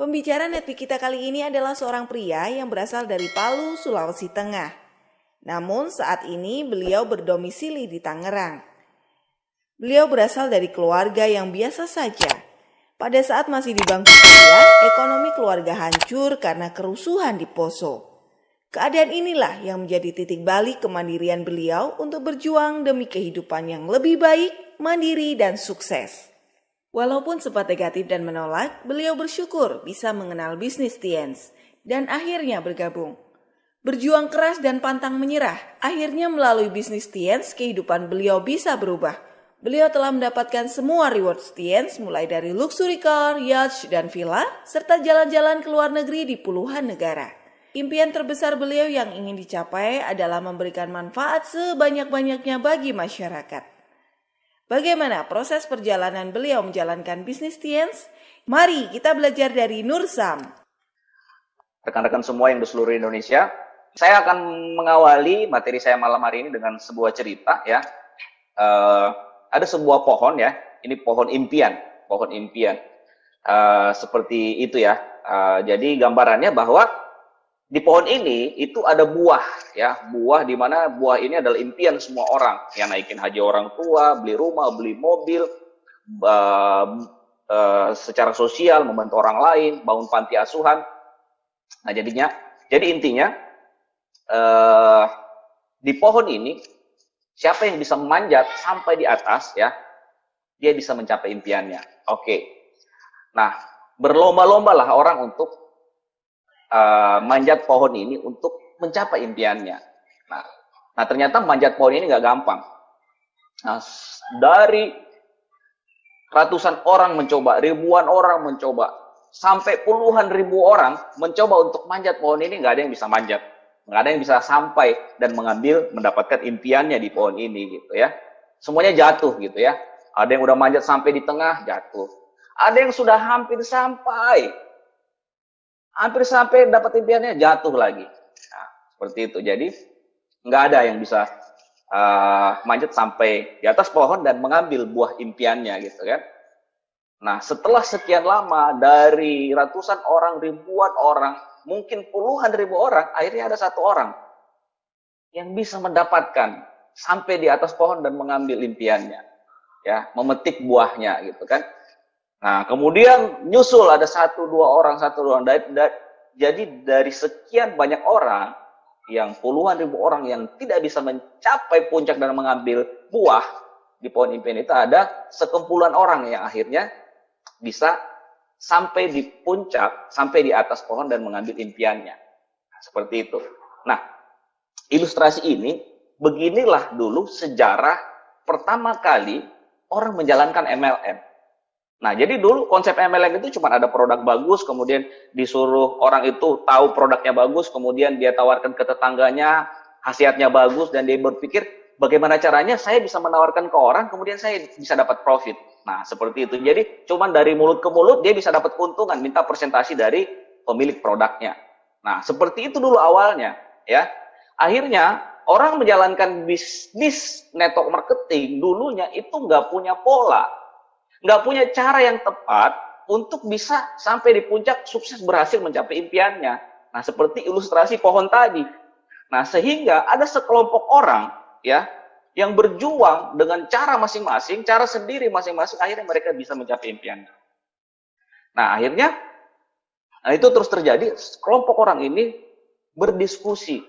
Pembicara Netpi kita kali ini adalah seorang pria yang berasal dari Palu, Sulawesi Tengah. Namun saat ini beliau berdomisili di Tangerang. Beliau berasal dari keluarga yang biasa saja. Pada saat masih di bangku kuliah, ekonomi keluarga hancur karena kerusuhan di Poso. Keadaan inilah yang menjadi titik balik kemandirian beliau untuk berjuang demi kehidupan yang lebih baik, mandiri, dan sukses. Walaupun sempat negatif dan menolak, beliau bersyukur bisa mengenal bisnis Tiens dan akhirnya bergabung. Berjuang keras dan pantang menyerah, akhirnya melalui bisnis Tiens kehidupan beliau bisa berubah. Beliau telah mendapatkan semua reward Tiens mulai dari luxury car, yacht, dan villa, serta jalan-jalan ke luar negeri di puluhan negara. Impian terbesar beliau yang ingin dicapai adalah memberikan manfaat sebanyak-banyaknya bagi masyarakat. Bagaimana proses perjalanan beliau menjalankan bisnis Tiens? Mari kita belajar dari Nur Sam. Rekan-rekan semua yang di seluruh Indonesia, saya akan mengawali materi saya malam hari ini dengan sebuah cerita ya. Ada sebuah pohon ya, ini pohon impian. Seperti itu ya. Jadi gambarannya bahwa di pohon ini itu ada buah ya, buah di mana buah ini adalah impian semua orang yang naikin haji orang tua, beli rumah, beli mobil, secara sosial membantu orang lain, bangun panti asuhan. Nah jadi intinya di pohon ini siapa yang bisa memanjat sampai di atas ya, dia bisa mencapai impiannya. Oke. Nah berlomba-lombalah orang untuk manjat pohon ini untuk mencapai impiannya. Nah ternyata manjat pohon ini nggak gampang. Nah, dari ratusan orang mencoba, ribuan orang mencoba, sampai puluhan ribu orang mencoba untuk manjat pohon ini, nggak ada yang bisa manjat, nggak ada yang bisa sampai dan mendapatkan impiannya di pohon ini gitu ya. Semuanya jatuh gitu ya. Ada yang udah manjat sampai di tengah, jatuh. Ada yang sudah hampir sampai dapat impiannya, jatuh lagi. Nah, seperti itu. Jadi nggak ada yang bisa manjat sampai di atas pohon dan mengambil buah impiannya gitu kan. Nah setelah sekian lama, dari ratusan orang, ribuan orang, mungkin puluhan ribu orang, akhirnya ada satu orang yang bisa mendapatkan sampai di atas pohon dan mengambil impiannya, ya, memetik buahnya gitu kan. Nah, kemudian nyusul ada satu dua orang. Jadi dari sekian banyak orang, yang puluhan ribu orang yang tidak bisa mencapai puncak dan mengambil buah di pohon impian itu, ada sekumpulan orang yang akhirnya bisa sampai di puncak, sampai di atas pohon dan mengambil impiannya. Nah, seperti itu. Nah, ilustrasi ini, beginilah dulu sejarah pertama kali orang menjalankan MLM. Nah, jadi dulu konsep MLM itu cuma ada produk bagus, kemudian disuruh orang itu tahu produknya bagus, kemudian dia tawarkan ke tetangganya, khasiatnya bagus, dan dia berpikir bagaimana caranya saya bisa menawarkan ke orang, kemudian saya bisa dapat profit. Nah, seperti itu. Jadi cuma dari mulut ke mulut dia bisa dapat keuntungan, minta persentase dari pemilik produknya. Nah, seperti itu dulu awalnya, ya. Akhirnya orang menjalankan bisnis network marketing dulunya itu nggak punya pola, nggak punya cara yang tepat untuk bisa sampai di puncak, sukses, berhasil mencapai impiannya. Nah, seperti ilustrasi pohon tadi. Nah, sehingga ada sekelompok orang ya yang berjuang dengan cara masing-masing, cara sendiri masing-masing, akhirnya mereka bisa mencapai impiannya. Nah, akhirnya itu terus terjadi. Kelompok orang ini berdiskusi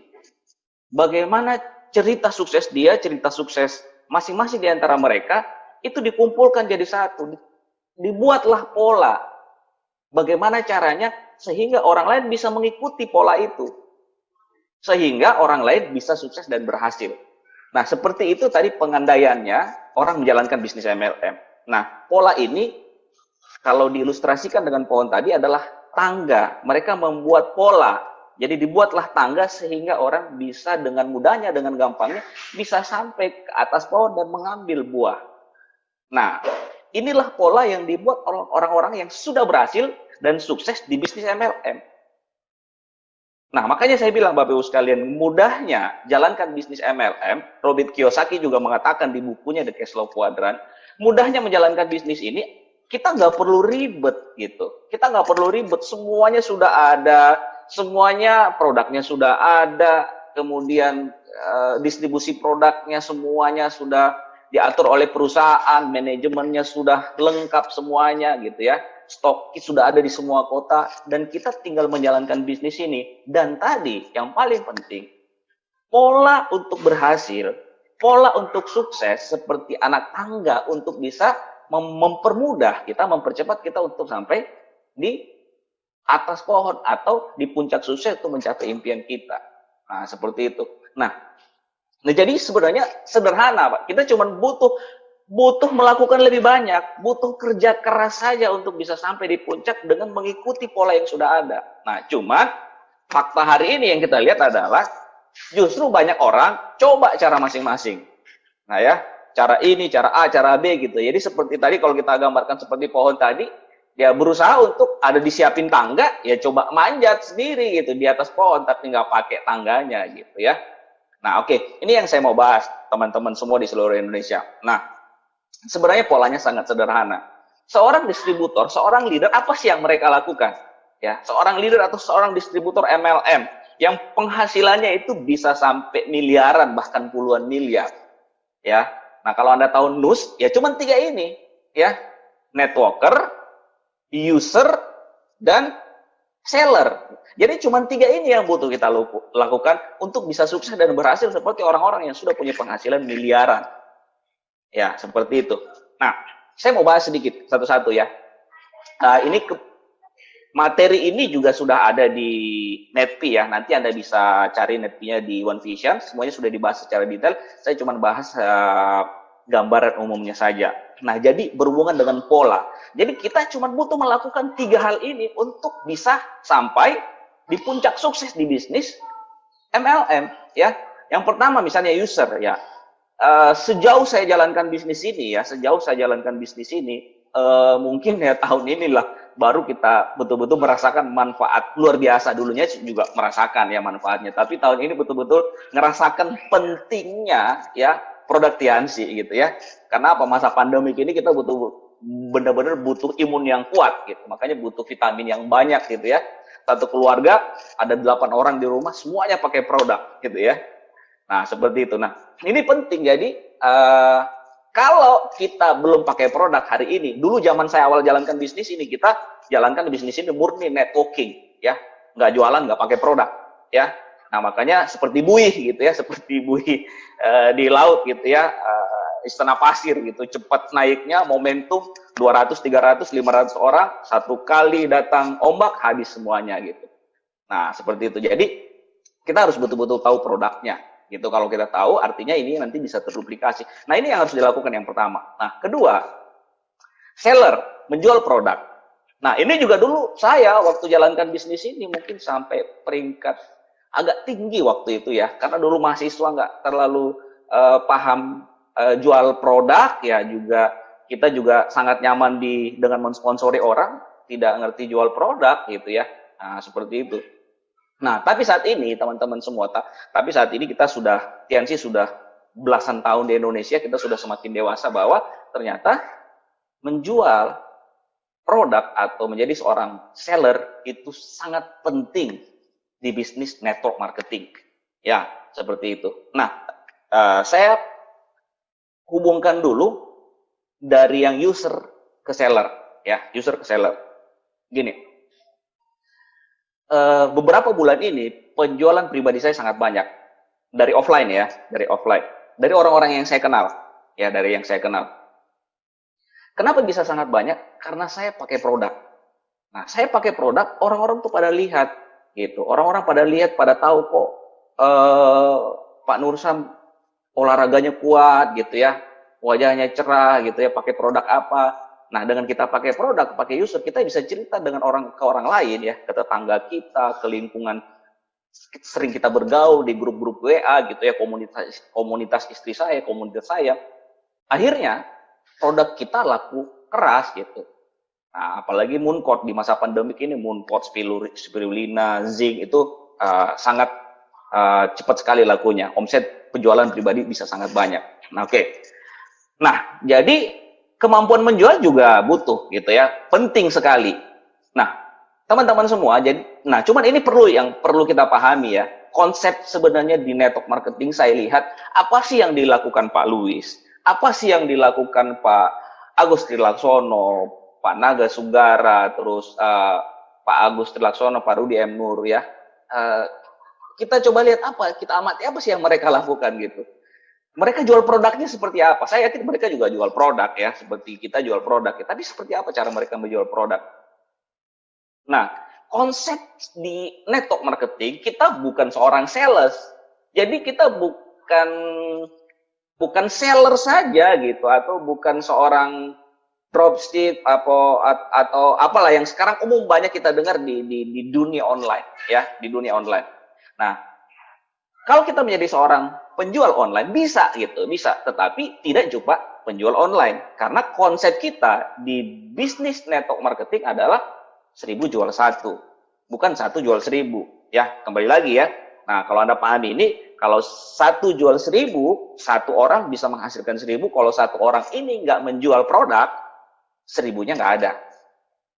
bagaimana cerita sukses dia, cerita sukses masing-masing di antara mereka itu dikumpulkan jadi satu, dibuatlah pola. Bagaimana caranya sehingga orang lain bisa mengikuti pola itu, sehingga orang lain bisa sukses dan berhasil. Nah, seperti itu tadi pengandaiannya orang menjalankan bisnis MLM. Nah, pola ini kalau diilustrasikan dengan pohon tadi adalah tangga. Mereka membuat pola. Jadi dibuatlah tangga sehingga orang bisa dengan mudahnya, dengan gampangnya bisa sampai ke atas pohon dan mengambil buah. Nah, inilah pola yang dibuat orang-orang yang sudah berhasil dan sukses di bisnis MLM. Nah, makanya saya bilang Bapak Ibu sekalian, mudahnya jalankan bisnis MLM. Robert Kiyosaki juga mengatakan di bukunya The Cash Flow Quadrant, mudahnya menjalankan bisnis ini kita nggak perlu ribet gitu. Kita nggak perlu ribet, semuanya sudah ada, semuanya produknya sudah ada, kemudian distribusi produknya semuanya sudah diatur oleh perusahaan, manajemennya sudah lengkap semuanya gitu ya. Stok sudah ada di semua kota dan kita tinggal menjalankan bisnis ini. Dan tadi yang paling penting, pola untuk berhasil, pola untuk sukses seperti anak tangga untuk bisa mempermudah kita, mempercepat kita untuk sampai di atas pohon atau di puncak sukses untuk mencapai impian kita. Nah, seperti itu. Nah, jadi sebenarnya sederhana, Pak. Kita cuma butuh melakukan lebih banyak, butuh kerja keras saja untuk bisa sampai di puncak dengan mengikuti pola yang sudah ada. Nah, cuman fakta hari ini yang kita lihat adalah justru banyak orang coba cara masing-masing. Nah ya, cara ini, cara A, cara B gitu. Jadi seperti tadi kalau kita gambarkan seperti pohon tadi, dia berusaha untuk ada disiapin tangga, ya coba manjat sendiri gitu di atas pohon, tapi nggak pakai tangganya gitu ya. Nah oke, ini yang saya mau bahas teman-teman semua di seluruh Indonesia. Nah, sebenarnya polanya sangat sederhana. Seorang distributor, seorang leader, apa sih yang mereka lakukan? Ya, seorang leader atau seorang distributor MLM yang penghasilannya itu bisa sampai miliaran, bahkan puluhan miliar. Ya, nah kalau Anda tahu NUS, ya cuma 3 ini, ya, networker, user, dan seller. Jadi cuma 3 ini yang butuh kita lakukan untuk bisa sukses dan berhasil seperti orang-orang yang sudah punya penghasilan miliaran. Ya, seperti itu. Nah, saya mau bahas sedikit satu-satu ya. Ini materi ini juga sudah ada di Netpi ya. Nanti Anda bisa cari Netpi-nya di One Vision. Semuanya sudah dibahas secara detail. Saya cuma bahas gambaran umumnya saja. Nah, jadi berhubungan dengan pola. Jadi kita cuma butuh melakukan 3 hal ini untuk bisa sampai di puncak sukses di bisnis MLM ya. Yang pertama misalnya user ya. Sejauh saya jalankan bisnis ini ya, mungkin ya tahun inilah baru kita betul-betul merasakan manfaat luar biasa. Dulunya juga merasakan ya manfaatnya, tapi tahun ini betul-betul ngerasakan pentingnya ya produk Tiansi gitu ya. Karena apa, masa pandemik ini kita benar-benar butuh imun yang kuat gitu. Makanya butuh vitamin yang banyak gitu ya. Satu keluarga ada 8 orang di rumah semuanya pakai produk gitu ya. Nah, seperti itu. Nah, ini penting. Jadi kalau kita belum pakai produk hari ini, dulu zaman saya awal jalankan bisnis ini, kita jalankan bisnis ini murni networking, ya, nggak jualan, nggak pakai produk, ya. Nah makanya seperti buih gitu ya, seperti buih di laut gitu ya, istana pasir gitu, cepat naiknya, momentum 200, 300, 500 orang, satu kali datang ombak habis semuanya gitu. Nah seperti itu. Jadi kita harus betul-betul tahu produknya. Gitu, kalau kita tahu artinya ini nanti bisa terduplikasi. Nah ini yang harus dilakukan yang pertama. Nah kedua, seller, menjual produk. Nah ini juga dulu saya waktu jalankan bisnis ini mungkin sampai peringkat agak tinggi waktu itu ya. Karena dulu mahasiswa nggak terlalu paham jual produk ya, juga kita juga sangat nyaman dengan mensponsori orang, tidak ngerti jual produk gitu ya. Nah seperti itu. Nah, tapi saat ini teman-teman semua, tapi saat ini kita sudah, Tiansi sudah belasan tahun di Indonesia, kita sudah semakin dewasa bahwa ternyata menjual produk atau menjadi seorang seller itu sangat penting di bisnis network marketing. Ya, seperti itu. Nah, saya hubungkan dulu dari yang user ke seller, ya, user ke seller. Gini. Beberapa bulan ini penjualan pribadi saya sangat banyak dari offline ya, dari orang-orang yang saya kenal ya, dari yang saya kenal. Kenapa bisa sangat banyak? Karena saya pakai produk. Nah, saya pakai produk, orang-orang tuh pada lihat gitu, orang-orang pada lihat, pada tahu kok Pak Nursam olahraganya kuat gitu ya, wajahnya cerah gitu ya, pakai produk apa. Nah, dengan kita pakai produk, pakai user, kita bisa cerita dengan orang lain ya, ke tetangga kita, ke lingkungan sering kita bergaul di grup-grup WA gitu ya, komunitas istri saya, komunitas saya. Akhirnya produk kita laku keras gitu. Nah, apalagi Mooncort di masa pandemik ini, Mooncort, spirulina, zinc itu sangat cepat sekali lakunya. Omset penjualan pribadi bisa sangat banyak. Nah, oke. Nah, jadi kemampuan menjual juga butuh gitu ya, penting sekali. Nah, teman-teman semua, cuman ini perlu kita pahami ya. Konsep sebenarnya di network marketing saya lihat apa sih yang dilakukan Pak Luis, apa sih yang dilakukan Pak Agus Trilaksono, Pak Naga Sugara, terus Pak Agus Trilaksono, Pak Rudi M Nur ya. Kita coba lihat kita amati apa sih yang mereka lakukan gitu. Mereka jual produknya seperti apa? Saya yakin mereka juga jual produk ya, seperti kita jual produk ya. Tapi seperti apa cara mereka menjual produk? Nah, konsep di network marketing, kita bukan seorang sales. Jadi kita bukan seller saja gitu, atau bukan seorang dropship atau apalah yang sekarang umum banyak kita dengar di dunia online ya, di dunia online. Nah, kalau kita menjadi seorang penjual online bisa, tetapi tidak cuma penjual online, karena konsep kita di bisnis network marketing adalah 1000 jual 1, bukan 1 jual 1000 ya. Kembali lagi ya. Nah, kalau Anda pahami ini, kalau 1 jual 1000, satu orang bisa menghasilkan 1000. Kalau satu orang ini nggak menjual produk, 1000-nya nggak ada.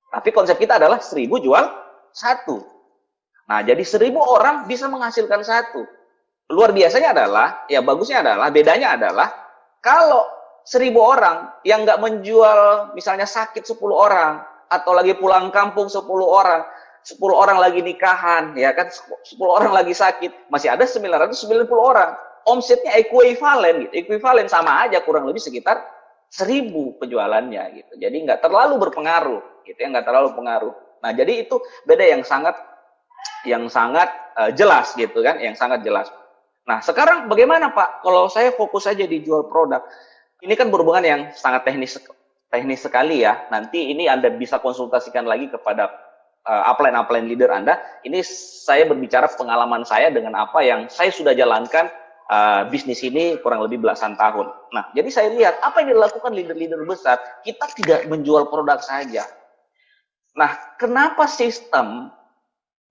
Tapi konsep kita adalah 1000 jual 1. Nah, jadi 1000 orang bisa menghasilkan 1. Luar biasanya adalah, ya bagusnya adalah, bedanya adalah, kalau 1000 orang yang nggak menjual, misalnya sakit 10 orang, atau lagi pulang kampung 10 orang, 10 orang lagi nikahan, ya kan, 10 orang lagi sakit, masih ada 990 orang. Omsetnya ekuivalen sama aja, kurang lebih sekitar 1000 penjualannya gitu. Jadi nggak terlalu berpengaruh, gitu ya, nggak terlalu pengaruh. Nah, jadi itu beda yang sangat jelas gitu kan, yang sangat jelas. Nah, sekarang bagaimana Pak? Kalau saya fokus saja di jual produk, ini kan berhubungan yang sangat teknis sekali ya. Nanti ini Anda bisa konsultasikan lagi kepada upline leader Anda. Ini saya berbicara pengalaman saya dengan apa yang saya sudah jalankan bisnis ini kurang lebih belasan tahun. Nah, jadi saya lihat apa yang dilakukan leader-leader besar, kita tidak menjual produk saja. Nah, kenapa sistem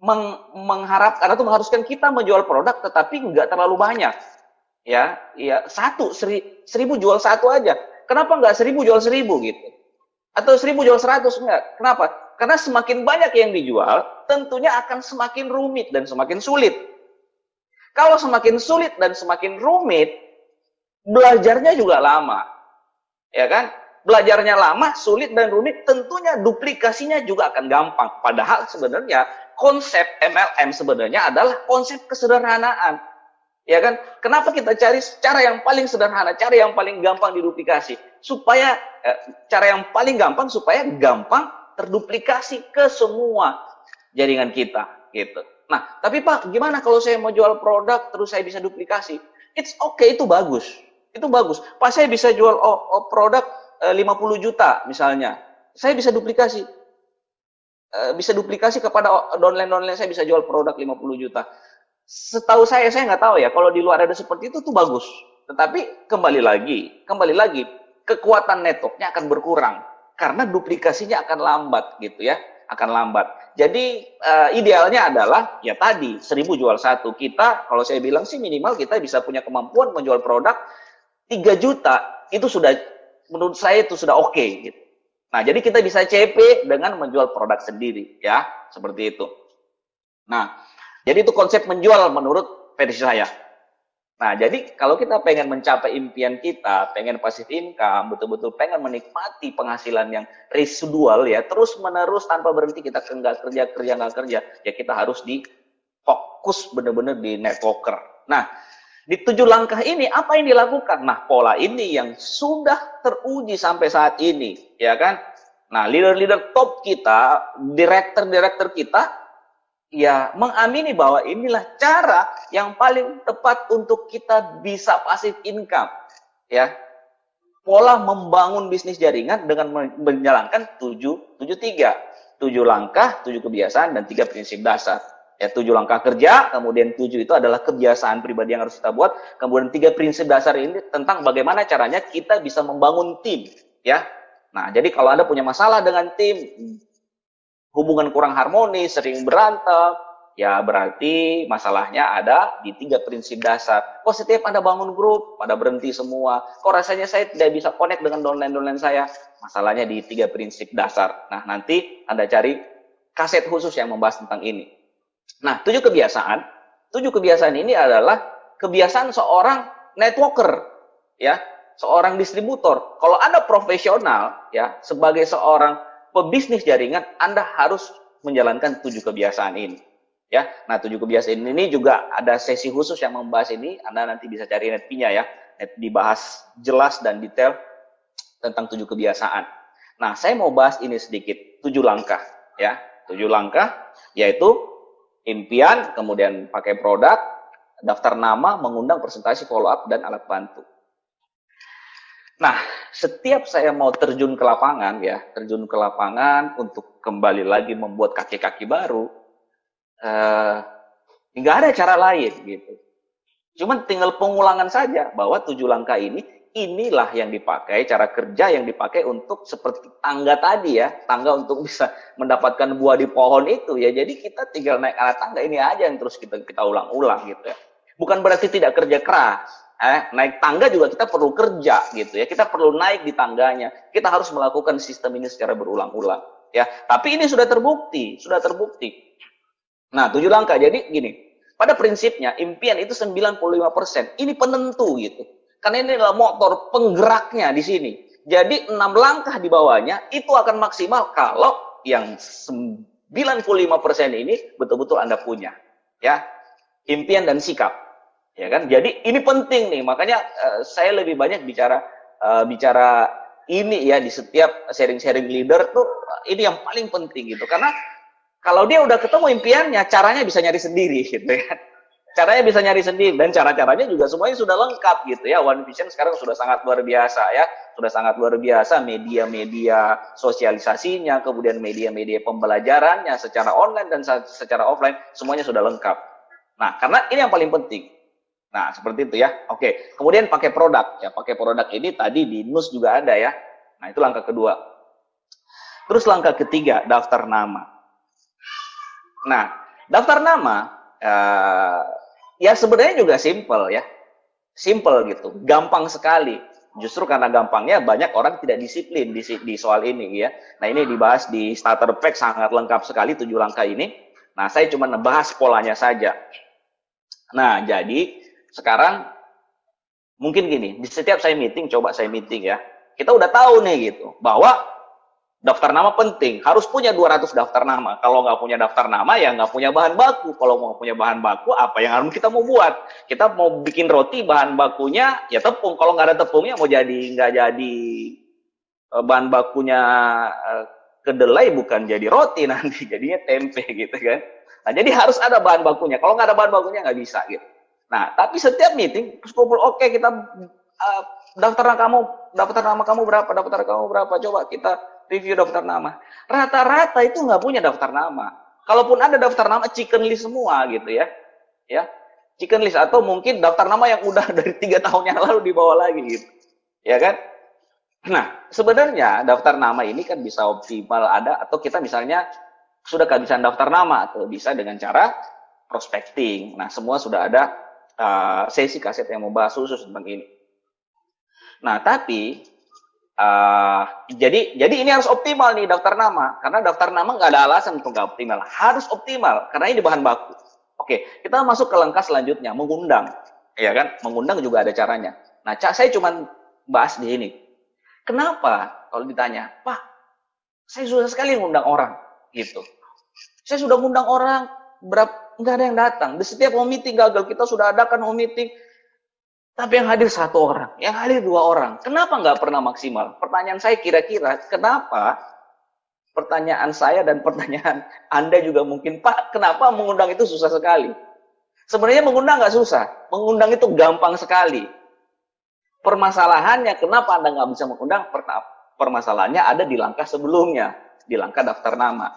mengharapkan atau mengharuskan kita menjual produk tetapi nggak terlalu banyak? Ya, 1000 jual 1 aja. Kenapa nggak 1000 jual 1000 gitu? Atau 1000 jual 100? Enggak. Kenapa? Karena semakin banyak yang dijual, tentunya akan semakin rumit dan semakin sulit. Kalau semakin sulit dan semakin rumit, belajarnya juga lama. Ya kan? Belajarnya lama, sulit dan rumit, tentunya duplikasinya juga akan gampang. Padahal sebenarnya konsep MLM sebenarnya adalah konsep kesederhanaan. Ya kan? Kenapa kita cari cara yang paling sederhana, cara yang paling gampang diduplikasi, supaya cara yang paling gampang supaya gampang terduplikasi ke semua jaringan kita, gitu. Nah, tapi Pak, gimana kalau saya mau jual produk terus saya bisa duplikasi? It's okay, itu bagus. Itu bagus. Pak, saya bisa jual produk 50 juta misalnya. Saya bisa duplikasi. Bisa duplikasi kepada downline saya, bisa jual produk 50 juta. Setahu saya nggak tahu ya, kalau di luar ada seperti itu tuh bagus. Tetapi kembali lagi, kekuatan networknya akan berkurang karena duplikasinya akan lambat gitu ya, akan lambat. Jadi idealnya adalah ya tadi 1000 jual 1. Kita kalau saya bilang sih minimal kita bisa punya kemampuan menjual produk 3 juta, itu sudah menurut saya itu sudah oke gitu. Nah, jadi kita bisa CP dengan menjual produk sendiri ya, seperti itu. Nah, jadi itu konsep menjual menurut versi saya. Nah, jadi kalau kita pengen mencapai impian kita, pengen passive income, betul-betul pengen menikmati penghasilan yang residual ya, terus-menerus tanpa berhenti, kita nggak kerja, ya kita harus fokus benar-benar di networker. Nah, di 7 langkah ini apa yang dilakukan? Nah, pola ini yang sudah teruji sampai saat ini, ya kan? Nah, leader-leader top kita, direktur kita, ya mengamini bahwa inilah cara yang paling tepat untuk kita bisa passive income, ya. Pola membangun bisnis jaringan dengan menjalankan 7 langkah, 7 kebiasaan dan 3 prinsip dasar. Ya, 7 langkah kerja, kemudian 7 itu adalah kebiasaan pribadi yang harus kita buat, kemudian 3 prinsip dasar ini tentang bagaimana caranya kita bisa membangun tim, ya. Nah, jadi kalau Anda punya masalah dengan tim, hubungan kurang harmonis, sering berantem, ya berarti masalahnya ada di 3 prinsip dasar. Kok setiap Anda bangun grup, pada berhenti semua. Kok rasanya saya tidak bisa connect dengan downline-downline saya? Masalahnya di 3 prinsip dasar. Nah, nanti Anda cari kaset khusus yang membahas tentang ini. Nah, 7 kebiasaan. 7 kebiasaan ini adalah kebiasaan seorang networker, ya, seorang distributor. Kalau Anda profesional, ya, sebagai seorang pebisnis jaringan, Anda harus menjalankan 7 kebiasaan ini. Ya, nah 7 kebiasaan ini juga ada sesi khusus yang membahas ini. Anda nanti bisa cari netpinya ya, dibahas jelas dan detail tentang 7 kebiasaan. Nah, saya mau bahas ini sedikit, 7 langkah ya, 7 langkah yaitu impian, kemudian pakai produk, daftar nama, mengundang, presentasi, follow up, dan alat bantu. Nah, setiap saya mau terjun ke lapangan ya, terjun ke lapangan untuk kembali lagi membuat kaki-kaki baru, nggak ada cara lain gitu. Cuman tinggal pengulangan saja bahwa 7 langkah ini, inilah yang dipakai, cara kerja yang dipakai untuk seperti tangga tadi ya, tangga untuk bisa mendapatkan buah di pohon itu ya. Jadi kita tinggal naik alat tangga ini aja yang terus kita ulang-ulang gitu ya. Bukan berarti tidak kerja keras. Naik tangga juga kita perlu kerja gitu ya. Kita perlu naik di tangganya. Kita harus melakukan sistem ini secara berulang-ulang ya. Tapi ini sudah terbukti, Nah, 7 langkah. Jadi gini, pada prinsipnya impian itu 95%. Ini penentu gitu. Karena ini adalah motor penggeraknya di sini. Jadi 6 langkah di bawahnya itu akan maksimal kalau yang 95% ini betul-betul Anda punya. Ya, impian dan sikap. Ya kan? Jadi ini penting nih. Makanya saya lebih banyak bicara ini ya di setiap sharing-sharing leader tuh, ini yang paling penting gitu. Karena kalau dia udah ketemu impiannya, caranya bisa nyari sendiri gitu ya. Caranya bisa nyari sendiri dan cara-caranya juga semuanya sudah lengkap gitu ya. One Vision sekarang sudah sangat luar biasa ya. Sudah sangat luar biasa media-media sosialisasinya, kemudian media-media pembelajarannya secara online dan secara offline, semuanya sudah lengkap. Nah, karena ini yang paling penting. Nah, seperti itu ya. Oke, kemudian pakai produk. Ya, pakai produk ini tadi di NUS juga ada ya. Nah, itu langkah kedua. Terus langkah ketiga, daftar nama. Nah, daftar nama ya sebenarnya juga simple ya. Simple gitu, gampang sekali. Justru karena gampangnya banyak orang tidak disiplin di soal ini ya. Nah, ini dibahas di starter pack sangat lengkap sekali 7 langkah ini. Nah, saya cuma membahas polanya saja. Nah, jadi sekarang mungkin gini, di setiap saya meeting, coba saya meeting ya. Kita udah tahu nih gitu, bahwa daftar nama penting, harus punya 200 daftar nama. Kalau nggak punya daftar nama, ya nggak punya bahan baku. Kalau mau punya bahan baku, apa yang harus kita mau buat? Kita mau bikin roti, bahan bakunya ya tepung. Kalau nggak ada tepungnya, nggak jadi bahan bakunya kedelai, bukan jadi roti nanti, jadinya tempe gitu kan. Nah, jadi harus ada bahan bakunya. Kalau nggak ada bahan bakunya, nggak bisa gitu. Nah, tapi setiap meeting, terus kumpul, oke, kita daftar nama kamu berapa? Coba kita review daftar nama. Rata-rata itu nggak punya daftar nama. Kalaupun ada daftar nama, chicken list semua gitu ya. Ya, chicken list atau mungkin daftar nama yang udah dari 3 tahun yang lalu dibawa lagi gitu. Ya kan? Nah, sebenarnya daftar nama ini kan bisa optimal ada, atau kita misalnya sudah kehabisan daftar nama, atau bisa dengan cara prospecting. Nah, semua sudah ada sesi kaset yang membahas khusus tentang ini. Nah, tapi jadi ini harus optimal nih daftar nama, karena daftar nama nggak ada alasan untuk nggak optimal, harus optimal karena ini bahan baku. Oke, kita masuk ke langkah selanjutnya, mengundang, ya kan? Mengundang juga ada caranya. Nah, saya cuma bahas di ini. Kenapa? Kalau ditanya, Pak, saya sudah sekali mengundang orang, gitu. Saya sudah mengundang orang, nggak ada yang datang. Di setiap home meeting gagal, kita sudah adakan home meeting. Tapi yang hadir 1 orang, yang hadir 2 orang. Kenapa nggak pernah maksimal? Pertanyaan saya kira-kira, kenapa? Pertanyaan saya dan pertanyaan Anda juga mungkin, Pak, kenapa mengundang itu susah sekali? Sebenarnya mengundang nggak susah. Mengundang itu gampang sekali. Permasalahannya, kenapa Anda nggak bisa mengundang? Permasalahannya ada di langkah sebelumnya, di langkah daftar nama.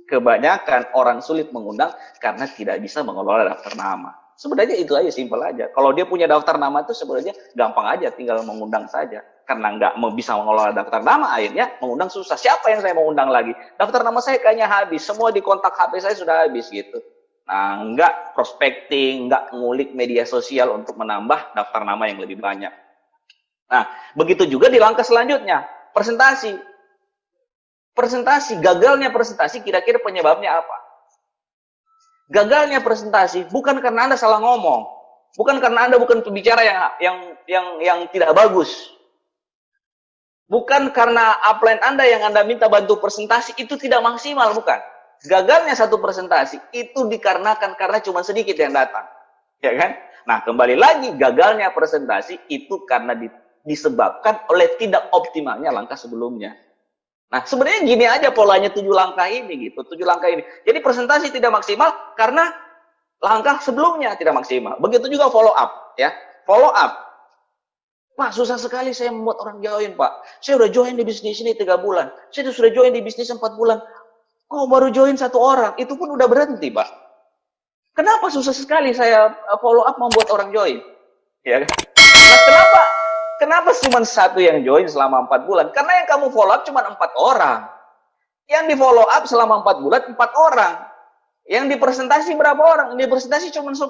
Kebanyakan orang sulit mengundang karena tidak bisa mengelola daftar nama. Sebenarnya itu aja, simpel aja. Kalau dia punya daftar nama itu sebenarnya gampang aja, tinggal mengundang saja. Karena nggak bisa mengelola daftar nama, akhirnya mengundang susah. Siapa yang saya mau undang lagi? Daftar nama saya kayaknya habis, semua di kontak HP saya sudah habis gitu. Nah, nggak prospecting, nggak ngulik media sosial untuk menambah daftar nama yang lebih banyak. Nah, begitu juga di langkah selanjutnya, presentasi. Presentasi, gagalnya presentasi kira-kira penyebabnya apa? Gagalnya presentasi bukan karena Anda salah ngomong, bukan karena Anda bukan pembicara yang tidak bagus. Bukan karena upline Anda yang Anda minta bantu presentasi itu tidak maksimal, bukan. Gagalnya satu presentasi itu dikarenakan karena cuma sedikit yang datang. Ya kan? Nah, kembali lagi gagalnya presentasi itu karena disebabkan oleh tidak optimalnya langkah sebelumnya. Nah, sebenarnya gini aja polanya 7 langkah ini gitu, 7 langkah ini. Jadi presentasi tidak maksimal karena langkah sebelumnya tidak maksimal. Begitu juga follow up, ya. Follow up. Pak, susah sekali saya membuat orang join, Pak. Saya udah join di bisnis ini 3 bulan. Saya sudah join di bisnis 4 bulan. Kok baru join 1 orang? Itu pun udah berhenti, Pak. Kenapa susah sekali saya follow up membuat orang join? Ya kan? Nah, kenapa cuma 1 yang join selama 4 bulan? Karena yang kamu follow up cuma 4 orang. Yang di follow up selama 4 bulan 4 orang. Yang dipresentasi berapa orang? Yang dipresentasi cuma 10.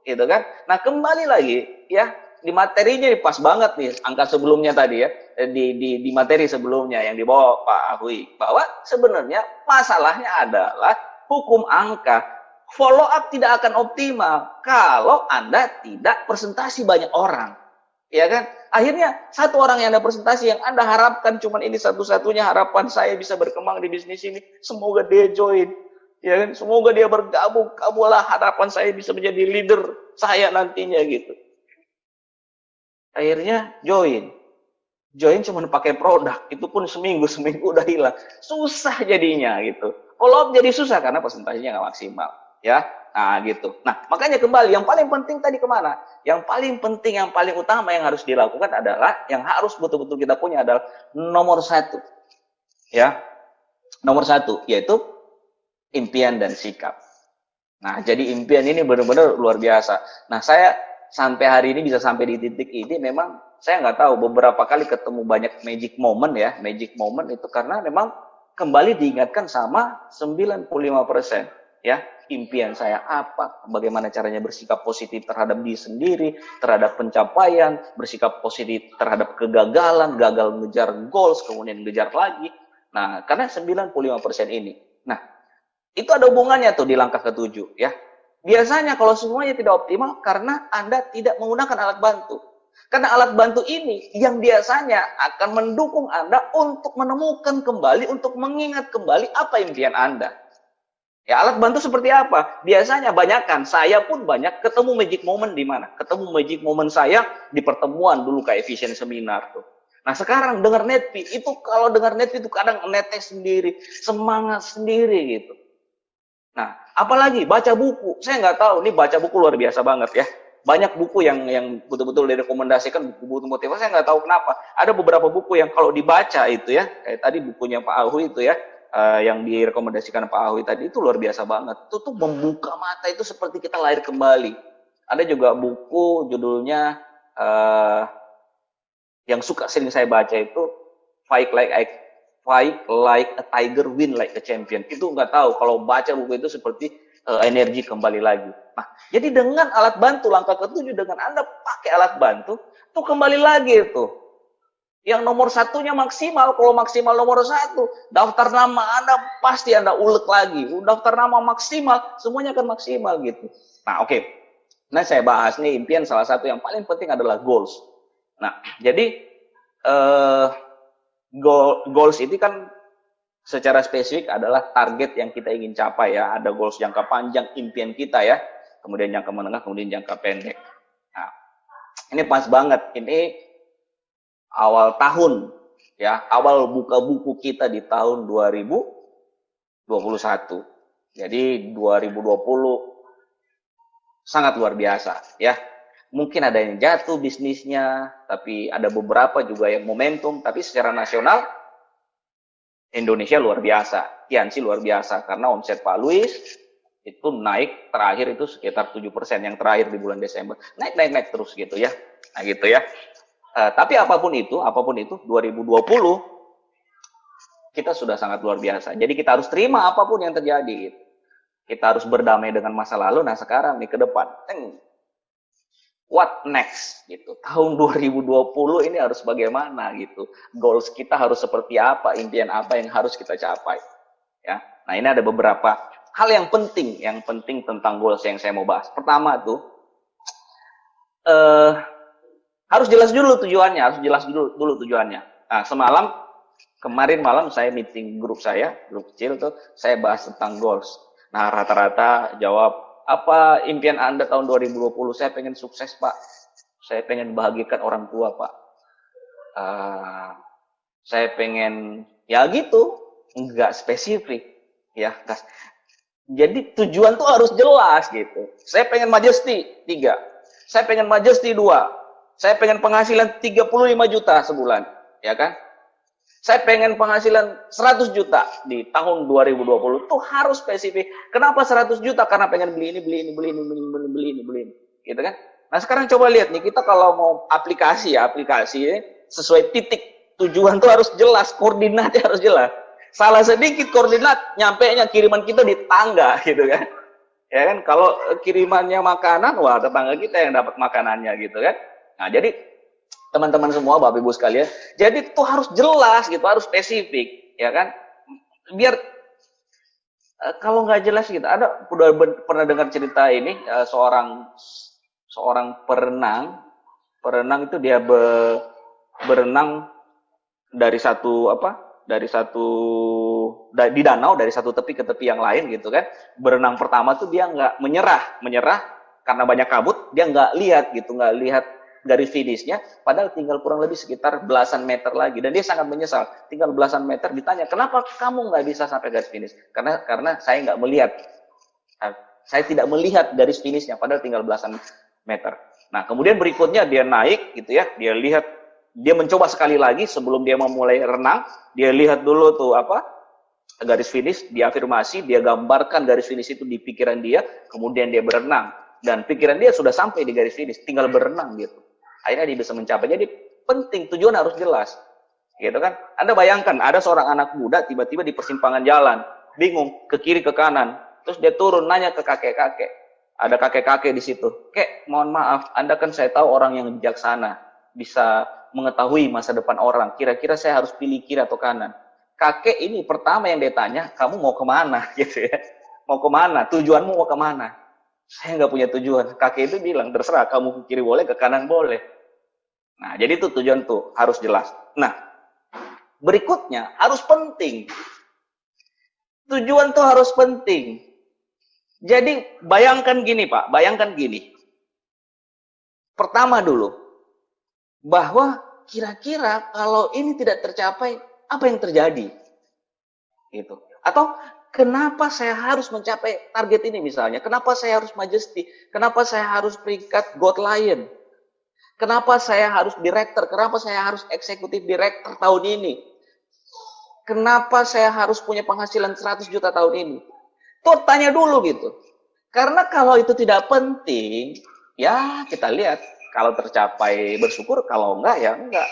Gitu kan? Nah, kembali lagi ya, di materinya pas banget nih angka sebelumnya tadi ya, di materi sebelumnya yang dibawa Pak Ahui, bahwa sebenarnya masalahnya adalah hukum angka. Follow up tidak akan optimal kalau Anda tidak presentasi banyak orang. Ya kan? Akhirnya 1 orang yang Anda presentasi yang Anda harapkan cuman ini satu-satunya harapan saya bisa berkembang di bisnis ini. Semoga dia join. Ya kan? Semoga dia bergabung. Kamulah harapan saya bisa menjadi leader saya nantinya gitu. Akhirnya join. Join cuma pakai produk. Itu pun seminggu udah hilang. Susah jadinya gitu. Follow up jadi susah karena presentasinya nggak maksimal. Ya, nah gitu. Nah, makanya kembali, yang paling penting tadi kemana? Yang paling penting, yang paling utama yang harus dilakukan adalah, yang harus betul-betul kita punya adalah nomor 1. Ya, nomor 1, yaitu impian dan sikap. Nah, jadi impian ini benar-benar luar biasa. Nah, saya sampai hari ini bisa sampai di titik ini, memang saya nggak tahu, beberapa kali ketemu banyak magic moment ya. Magic moment itu karena memang kembali diingatkan sama 95%. Ya, impian saya apa, bagaimana caranya bersikap positif terhadap diri sendiri, terhadap pencapaian, bersikap positif terhadap kegagalan, gagal mengejar goals, kemudian mengejar lagi. Nah, karena 95% ini. Nah, itu ada hubungannya tuh di langkah ke-7 ya. Biasanya kalau semuanya tidak optimal karena Anda tidak menggunakan alat bantu. Karena alat bantu ini yang biasanya akan mendukung Anda untuk menemukan kembali, untuk mengingat kembali apa impian Anda. Ya, alat bantu seperti apa? Biasanya banyakkan, saya pun banyak ketemu magic moment di mana? Ketemu magic moment saya di pertemuan dulu kayak Vision Seminar tuh. Nah, sekarang dengar Netpi, itu kalau dengar Netpi itu kadang netes sendiri, semangat sendiri gitu. Nah, apalagi baca buku. Saya nggak tahu, ini baca buku luar biasa banget ya. Banyak buku yang betul-betul direkomendasikan, buku-buku motivasi, saya nggak tahu kenapa. Ada beberapa buku yang kalau dibaca itu ya, kayak tadi bukunya Pak Ahui itu ya, yang direkomendasikan Pak Ahui tadi itu luar biasa banget. Itu tuh membuka mata, itu seperti kita lahir kembali. Ada juga buku judulnya yang sering saya baca itu Fight Like a Tiger, Win Like a Champion. Itu nggak tahu, kalau baca buku itu seperti energi kembali lagi. Nah, jadi dengan alat bantu langkah ke-7, dengan Anda pakai alat bantu, tuh kembali lagi itu. Yang nomor 1-nya maksimal, kalau maksimal nomor 1, daftar nama Anda pasti Anda ulek lagi. Daftar nama maksimal, semuanya akan maksimal gitu. Nah, oke. Nah, saya bahas nih impian, salah satu yang paling penting adalah goals. Nah, jadi goals itu kan secara spesifik adalah target yang kita ingin capai ya. Ada goals jangka panjang, impian kita ya. Kemudian jangka menengah, kemudian jangka pendek. Nah, ini pas banget. Ini awal tahun ya, awal buka buku kita di tahun 2021. Jadi 2020 sangat luar biasa ya. Mungkin ada yang jatuh bisnisnya, tapi ada beberapa juga yang momentum, tapi secara nasional Indonesia luar biasa, Tiansi luar biasa karena omset Pak Luis itu naik terakhir itu sekitar 7% yang terakhir di bulan Desember. Naik terus gitu ya. Nah, gitu ya. Tapi apapun itu 2020 kita sudah sangat luar biasa. Jadi kita harus terima apapun yang terjadi gitu. Kita harus berdamai dengan masa lalu. Nah sekarang nih ke depan, what next gitu. Tahun 2020 ini harus bagaimana gitu. Goals kita harus seperti apa, impian apa yang harus kita capai. Ya. Nah, ini ada beberapa hal yang penting tentang goals yang saya mau bahas. Pertama tuh harus jelas dulu tujuannya, Nah, kemarin malam saya meeting grup kecil tuh, saya bahas tentang goals. Nah, rata-rata jawab, apa impian Anda tahun 2020? Saya pengen sukses, Pak. Saya pengen bahagiakan orang tua, Pak. Saya pengen, ya gitu, nggak spesifik. Ya, jadi tujuan tuh harus jelas gitu. Saya pengen Majesty 3. Saya pengen Majesty 2. Saya pengen penghasilan 35 juta sebulan, ya kan? Saya pengen penghasilan 100 juta di tahun 2020. Tuh harus spesifik. Kenapa 100 juta? Karena pengen beli ini. Gitu kan? Nah, sekarang coba lihat nih, kita kalau mau aplikasi sesuai titik tujuan tuh harus jelas, koordinatnya harus jelas. Salah sedikit koordinat, nyampe-nya kiriman kita di tangga gitu kan. Ya kan, kalau kirimannya makanan, wah tetangga kita yang dapat makanannya gitu kan. Nah, jadi teman-teman semua, Bapak Ibu sekalian, jadi itu harus jelas gitu, harus spesifik, ya kan? Biar kalau nggak jelas gitu, udah pernah dengar cerita ini, seorang perenang itu dia berenang di danau, dari satu tepi ke tepi yang lain gitu kan. Berenang pertama tuh dia nggak menyerah karena banyak kabut, dia nggak lihat garis finishnya, padahal tinggal kurang lebih sekitar belasan meter lagi, dan dia sangat menyesal. Tinggal belasan meter, ditanya, kenapa kamu nggak bisa sampai garis finish? Karena saya nggak melihat, saya tidak melihat garis finishnya, padahal tinggal belasan meter. Nah, kemudian berikutnya dia naik gitu ya, dia mencoba sekali lagi sebelum dia memulai renang, dia lihat dulu tuh garis finish, dia afirmasi, dia gambarkan garis finish itu di pikiran dia, kemudian dia berenang, dan pikiran dia sudah sampai di garis finish, tinggal berenang gitu. Akhirnya dia bisa mencapai. Jadi penting, tujuan harus jelas. Gitu kan? Anda bayangkan ada seorang anak muda tiba-tiba di persimpangan jalan, bingung ke kiri ke kanan, terus dia turun nanya ke kakek-kakek. Ada kakek-kakek di situ. Kek, mohon maaf, Anda kan saya tahu orang yang bijaksana, bisa mengetahui masa depan orang. Kira-kira saya harus pilih kiri atau kanan? Kakek ini pertama yang dia tanya, kamu mau kemana? Gitu ya. Mau kemana? Tujuanmu mau kemana? Saya nggak punya tujuan. Kakek itu bilang, terserah, kamu ke kiri boleh, ke kanan boleh. Nah, jadi itu tujuan tuh harus jelas. Nah, berikutnya harus penting. Tujuan tuh harus penting. Jadi bayangkan gini Pak, Pertama dulu, bahwa kira-kira kalau ini tidak tercapai, apa yang terjadi? Gitu. Atau kenapa saya harus mencapai target ini misalnya? Kenapa saya harus Majesty? Kenapa saya harus peringkat God Lion? Kenapa saya harus director? Kenapa saya harus eksekutif director tahun ini? Kenapa saya harus punya penghasilan 100 juta tahun ini? Tuh tanya dulu gitu. Karena kalau itu tidak penting, ya kita lihat. Kalau tercapai bersyukur, kalau enggak ya enggak.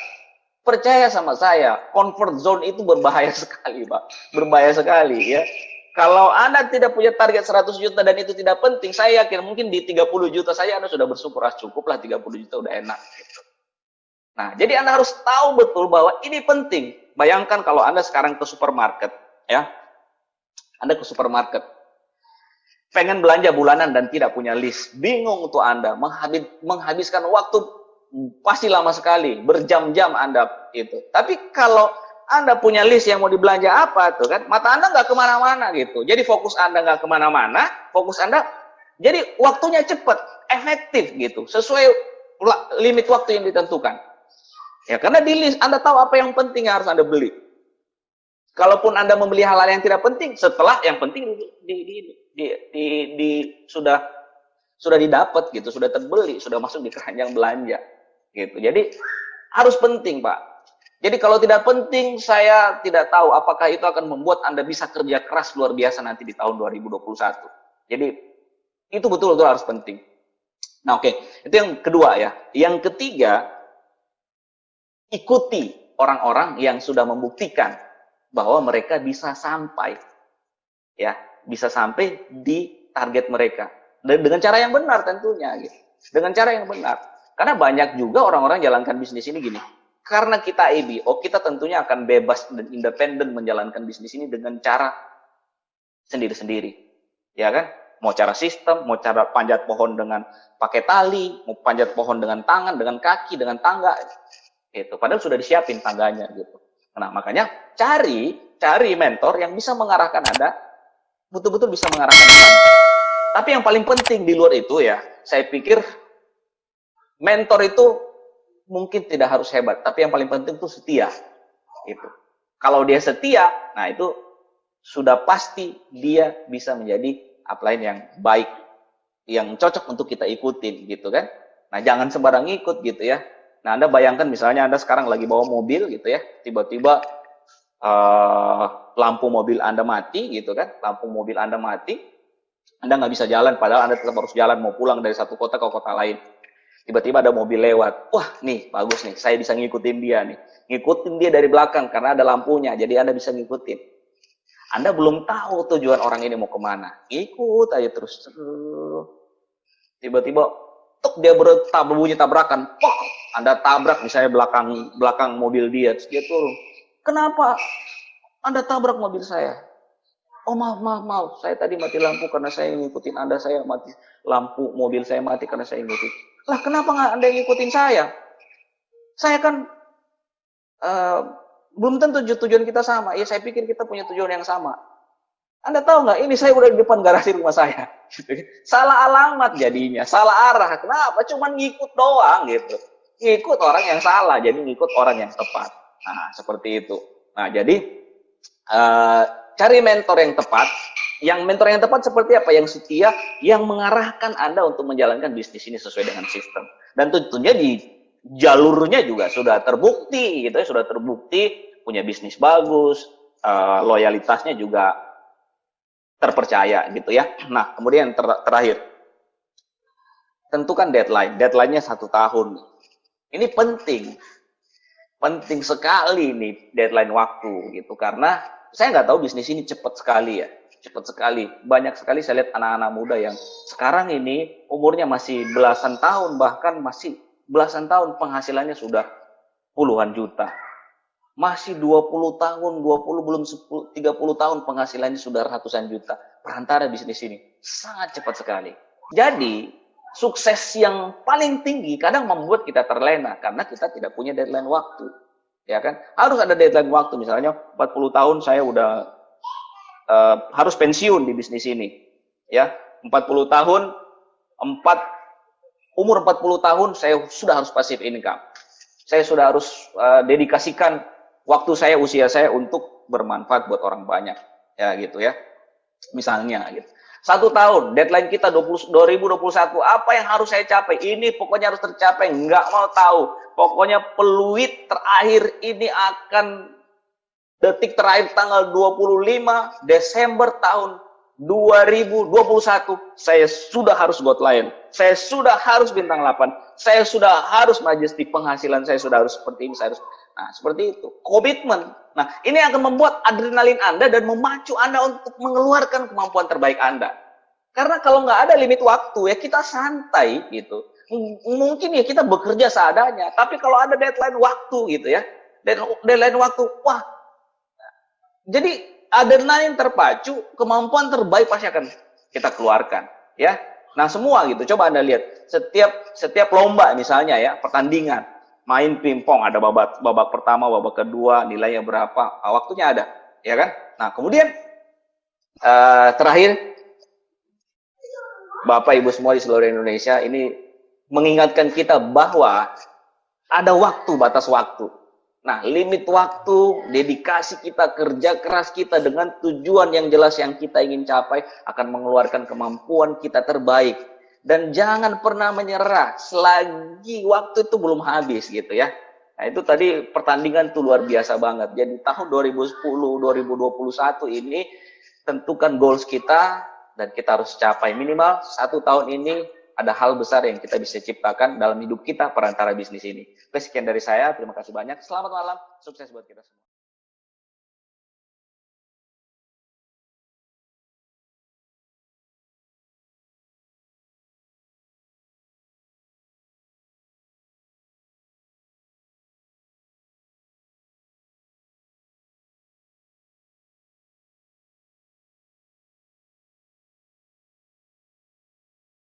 Percaya sama saya, comfort zone itu berbahaya sekali, Pak. Berbahaya sekali ya. Kalau Anda tidak punya target 100 juta dan itu tidak penting, saya yakin mungkin di 30 juta saja Anda sudah bersyukur, cukuplah 30 juta udah enak. Gitu. Nah, jadi Anda harus tahu betul bahwa ini penting. Bayangkan kalau Anda sekarang ke supermarket, ya. Anda ke supermarket, pengen belanja bulanan dan tidak punya list. Bingung untuk Anda, menghabiskan waktu pasti lama sekali, berjam-jam Anda itu. Tapi kalau Anda punya list yang mau dibelanja apa tuh kan, mata Anda nggak kemana-mana gitu. Jadi fokus Anda nggak kemana-mana, fokus Anda, jadi waktunya cepat, efektif gitu, sesuai limit waktu yang ditentukan. Ya karena di list Anda tahu apa yang penting yang harus Anda beli. Kalaupun Anda membeli hal-hal yang tidak penting, setelah yang penting sudah didapat gitu, sudah terbeli, sudah masuk di keranjang belanja gitu. Jadi harus penting, Pak. Jadi kalau tidak penting, saya tidak tahu apakah itu akan membuat Anda bisa kerja keras luar biasa nanti di tahun 2021. Jadi itu betul-betul harus penting. Nah, oke. Itu yang kedua ya. Yang ketiga, ikuti orang-orang yang sudah membuktikan bahwa mereka bisa sampai. Ya, bisa sampai di target mereka. Dan dengan cara yang benar tentunya gitu. Dengan cara yang benar. Karena banyak juga orang-orang jalankan bisnis ini gini. Karena kita ABO, kita tentunya akan bebas dan independen menjalankan bisnis ini dengan cara sendiri-sendiri. Ya kan? Mau cara sistem, mau cara panjat pohon dengan pakai tali, mau panjat pohon dengan tangan, dengan kaki, dengan tangga. Gitu. Padahal sudah disiapin tangganya gitu. Nah, makanya cari mentor yang bisa mengarahkan Anda, betul-betul bisa mengarahkan Anda. Tapi yang paling penting di luar itu ya, saya pikir mentor itu mungkin tidak harus hebat, tapi yang paling penting itu setia. Gitu. Kalau dia setia, nah itu sudah pasti dia bisa menjadi upline yang baik, yang cocok untuk kita ikutin gitu kan. Nah, jangan sembarang ikut gitu ya. Nah, Anda bayangkan misalnya Anda sekarang lagi bawa mobil gitu ya, tiba-tiba lampu mobil Anda mati gitu kan, lampu mobil Anda mati, Anda nggak bisa jalan, padahal Anda tetap harus jalan mau pulang dari satu kota ke kota lain. Tiba-tiba ada mobil lewat, wah nih bagus nih, saya bisa ngikutin dia nih, ngikutin dia dari belakang karena ada lampunya, jadi Anda bisa ngikutin. Anda belum tahu tujuan orang ini mau kemana. Ikut aja terus. Tiba-tiba, tuk dia berbunyi tabrakan. Pok, Anda tabrak misalnya belakang mobil dia. Terus dia turun. Kenapa Anda tabrak mobil saya? Oh maaf. Saya tadi mati lampu karena saya ngikutin Anda. Saya mati lampu mobil saya mati karena saya ngikutin. Lah kenapa nggak Anda ngikutin saya? Saya kan belum tentu tujuan kita sama. Ya saya pikir kita punya tujuan yang sama. Anda tahu nggak? Ini saya udah di depan garasi rumah saya. Salah alamat jadinya, salah arah. Kenapa? Cuman ngikut doang gitu. Ngikut orang yang salah, jadi ngikut orang yang tepat. Nah seperti itu. Nah jadi cari mentor yang tepat. Yang mentor yang tepat seperti apa? Yang setia, yang mengarahkan Anda untuk menjalankan bisnis ini sesuai dengan sistem. Dan tentunya di jalurnya juga sudah terbukti gitu ya, sudah terbukti punya bisnis bagus, loyalitasnya juga terpercaya gitu ya. Nah kemudian terakhir, tentukan deadline-nya 1 tahun. Ini penting sekali nih deadline waktu gitu, karena saya nggak tahu bisnis ini cepat sekali ya, cepat sekali. Banyak sekali saya lihat anak-anak muda yang sekarang ini umurnya masih belasan tahun, bahkan masih belasan tahun penghasilannya sudah puluhan juta. Masih 20 tahun, 20 belum 10, 30 tahun penghasilannya sudah ratusan juta. Perantara bisnis ini sangat cepat sekali. Jadi, sukses yang paling tinggi kadang membuat kita terlena karena kita tidak punya deadline waktu. Ya kan? Harus ada deadline waktu, misalnya 40 tahun saya udah harus pensiun di bisnis ini. Ya, 40 tahun, umur 40 tahun saya sudah harus passive income. Saya sudah harus dedikasikan waktu saya, usia saya untuk bermanfaat buat orang banyak. Ya gitu ya. Misalnya gitu. 1 tahun, deadline kita 2021, apa yang harus saya capai? Ini pokoknya harus tercapai, nggak mau tahu. Pokoknya peluit terakhir ini akan detik terakhir tanggal 25 Desember tahun 2021, saya sudah harus got line, saya sudah harus bintang 8, saya sudah harus majesty, penghasilan saya sudah harus seperti ini, saya harus. Nah, seperti itu. Komitmen. Nah, ini akan membuat adrenalin Anda dan memacu Anda untuk mengeluarkan kemampuan terbaik Anda. Karena kalau nggak ada limit waktu, ya kita santai gitu. Mungkin ya kita bekerja seadanya, tapi kalau ada deadline waktu gitu ya, deadline waktu, wah, jadi adrenalin terpacu, kemampuan terbaik pasti akan kita keluarkan, ya. Nah, semua gitu. Coba Anda lihat, setiap lomba misalnya ya, pertandingan, main pingpong, ada babak pertama, babak kedua, nilainya berapa, waktunya ada, ya kan? Nah, kemudian terakhir, Bapak Ibu semua di seluruh Indonesia ini mengingatkan kita bahwa ada waktu, batas waktu. Nah, limit waktu, dedikasi kita, kerja keras kita dengan tujuan yang jelas yang kita ingin capai akan mengeluarkan kemampuan kita terbaik. Dan jangan pernah menyerah selagi waktu itu belum habis gitu ya. Nah, itu tadi pertandingan tuh luar biasa banget. Jadi tahun 2010, 2021 ini tentukan goals kita dan kita harus capai minimal 1 tahun ini. Ada hal besar yang kita bisa ciptakan dalam hidup kita perantara bisnis ini. Oke, sekian dari saya. Terima kasih banyak. Selamat malam. Sukses buat kita semua.